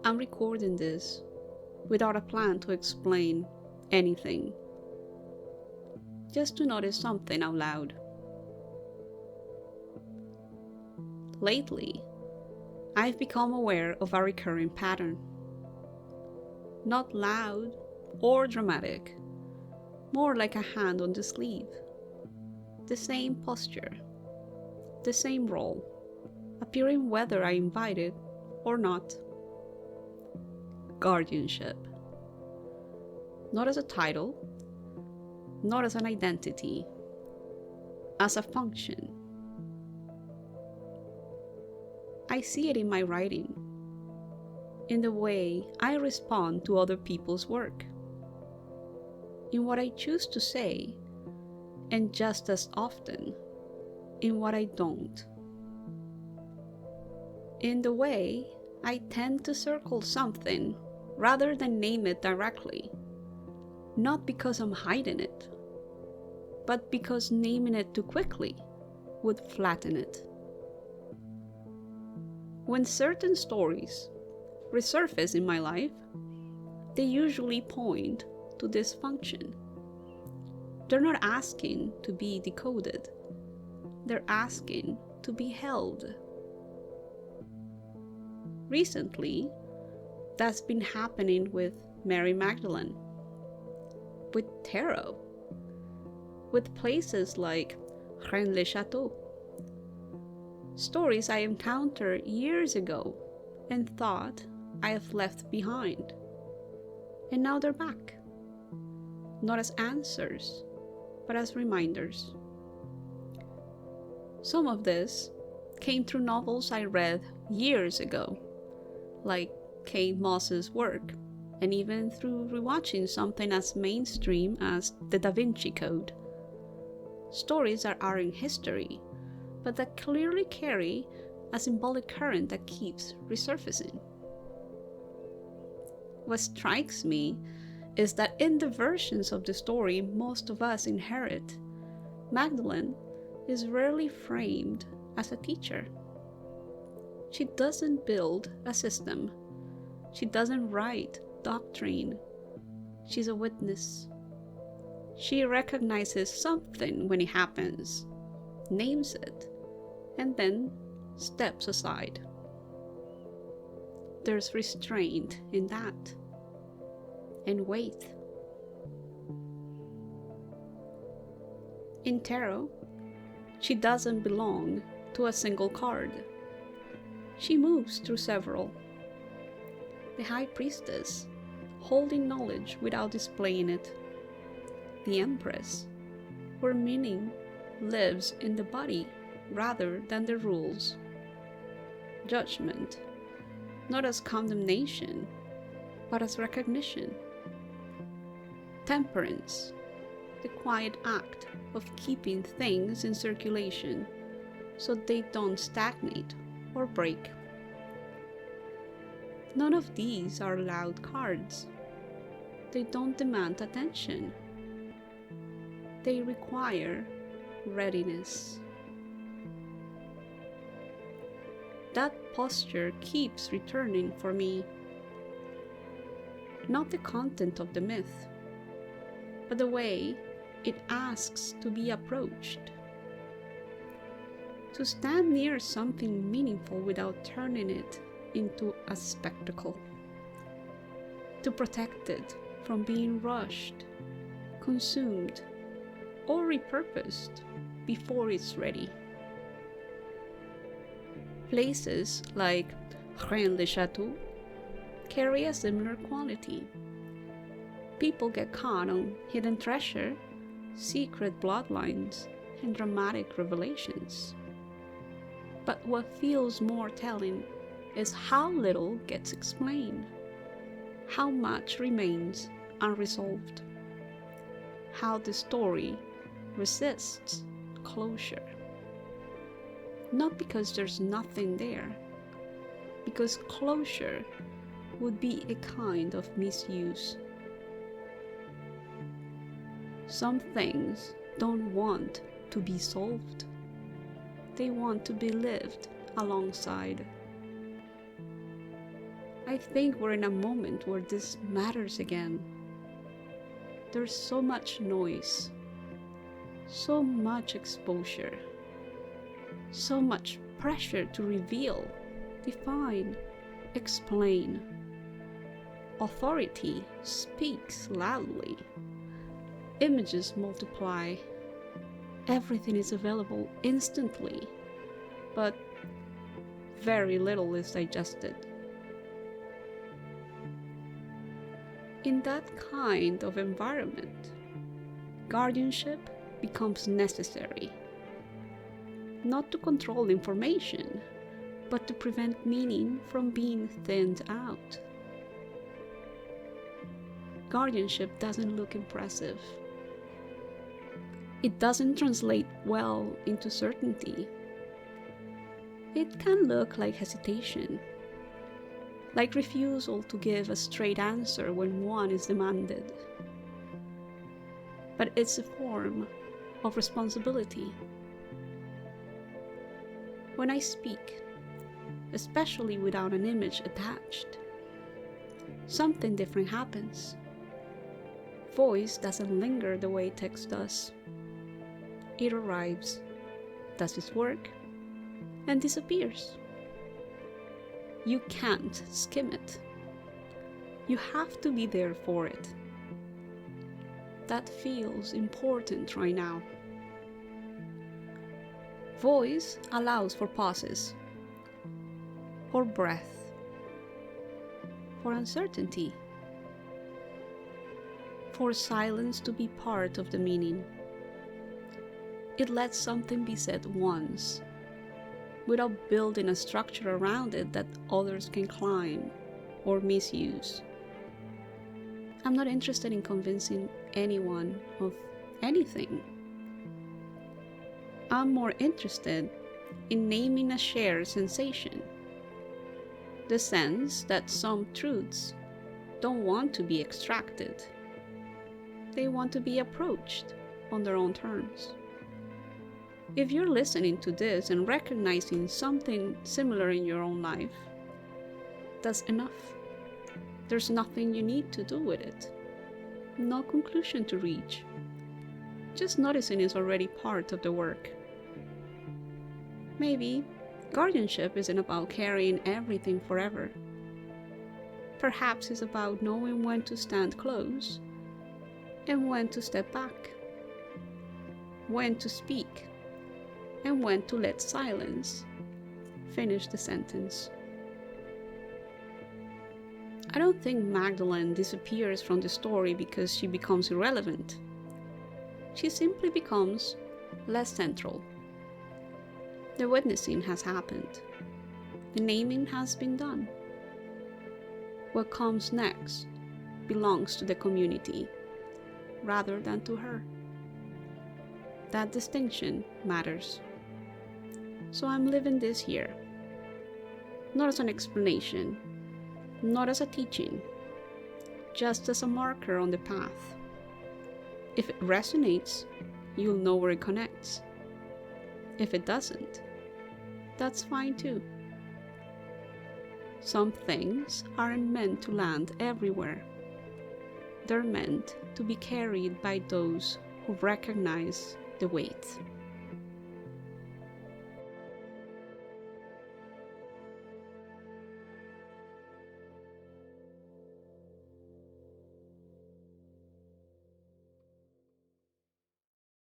I'm recording this without a plan to explain anything, just to notice something out loud. Lately, I've become aware of a recurring pattern. Not loud or dramatic, more like a hand on the sleeve. The same posture, the same role, appearing whether I invite it or not. Guardianship. Not as a title, not as an identity, as a function. I see it in my writing, in the way I respond to other people's work, in what I choose to say, and just as often, in what I don't. In the way I tend to circle something rather than name it directly, not because I'm hiding it, but because naming it too quickly would flatten it. When certain stories resurface in my life, they usually point to this function. They're not asking to be decoded. They're asking to be held. Recently, that's been happening with Mary Magdalene, with tarot, with places like Renderforest. Stories I encountered years ago and thought I have left behind. And now they're back. Not as answers, but as reminders. Some of this came through novels I read years ago, like Kate Moss's work, and even through rewatching something as mainstream as The Da Vinci Code. Stories that are in history, but that clearly carry a symbolic current that keeps resurfacing. What strikes me is that in the versions of the story most of us inherit, Magdalene is rarely framed as a teacher. She doesn't build a system. She doesn't write doctrine. She's a witness. She recognizes something when it happens, names it, and then steps aside. There's restraint in that, and weight. In tarot, she doesn't belong to a single card. She moves through several. The High Priestess, holding knowledge without displaying it. The Empress, where meaning lives in the body rather than the rules. Judgment, not as condemnation, but as recognition. Temperance, the quiet act of keeping things in circulation so they don't stagnate or break. None of these are loud cards. They don't demand attention. They require readiness. That posture keeps returning for me. Not the content of the myth, but the way it asks to be approached. To stand near something meaningful without turning it into a spectacle. To protect it from being rushed, consumed, or repurposed before it's ready. Places like Renderforest carry a similar quality. People get caught on hidden treasure, secret bloodlines, and dramatic revelations. But what feels more telling is how little gets explained, how much remains unresolved, how the story resists closure. Not because there's nothing there, because closure would be a kind of misuse. Some things don't want to be solved. They want to be lived alongside. I think we're in a moment where this matters again. There's so much noise, so much exposure, so much pressure to reveal, define, explain. Authority speaks loudly. Images multiply. Everything is available instantly, but very little is digested. In that kind of environment, guardianship becomes necessary, not to control information, but to prevent meaning from being thinned out. Guardianship doesn't look impressive. It doesn't translate well into certainty. It can look like hesitation, like refusal to give a straight answer when one is demanded. But it's a form of responsibility. When I speak, especially without an image attached, something different happens. Voice doesn't linger the way text does. It arrives, does its work, and disappears. You can't skim it. You have to be there for it. That feels important right now. Voice allows for pauses, for breath, for uncertainty, for silence to be part of the meaning. It lets something be said once, without building a structure around it that others can climb or misuse. I'm not interested in convincing anyone of anything. I'm more interested in naming a shared sensation. The sense that some truths don't want to be extracted. They want to be approached on their own terms. If you're listening to this and recognizing something similar in your own life, that's enough. There's nothing you need to do with it. No conclusion to reach. Just noticing is already part of the work. Maybe guardianship isn't about carrying everything forever. Perhaps it's about knowing when to stand close and when to step back, when to speak and when to let silence finish the sentence. I don't think Magdalene disappears from the story because she becomes irrelevant. She simply becomes less central. The witnessing has happened. The naming has been done. What comes next belongs to the community rather than to her. That distinction matters. So I'm living this here, not as an explanation, not as a teaching, just as a marker on the path. If it resonates, you'll know where it connects. If it doesn't, that's fine too. Some things aren't meant to land everywhere. They're meant to be carried by those who recognize the weight.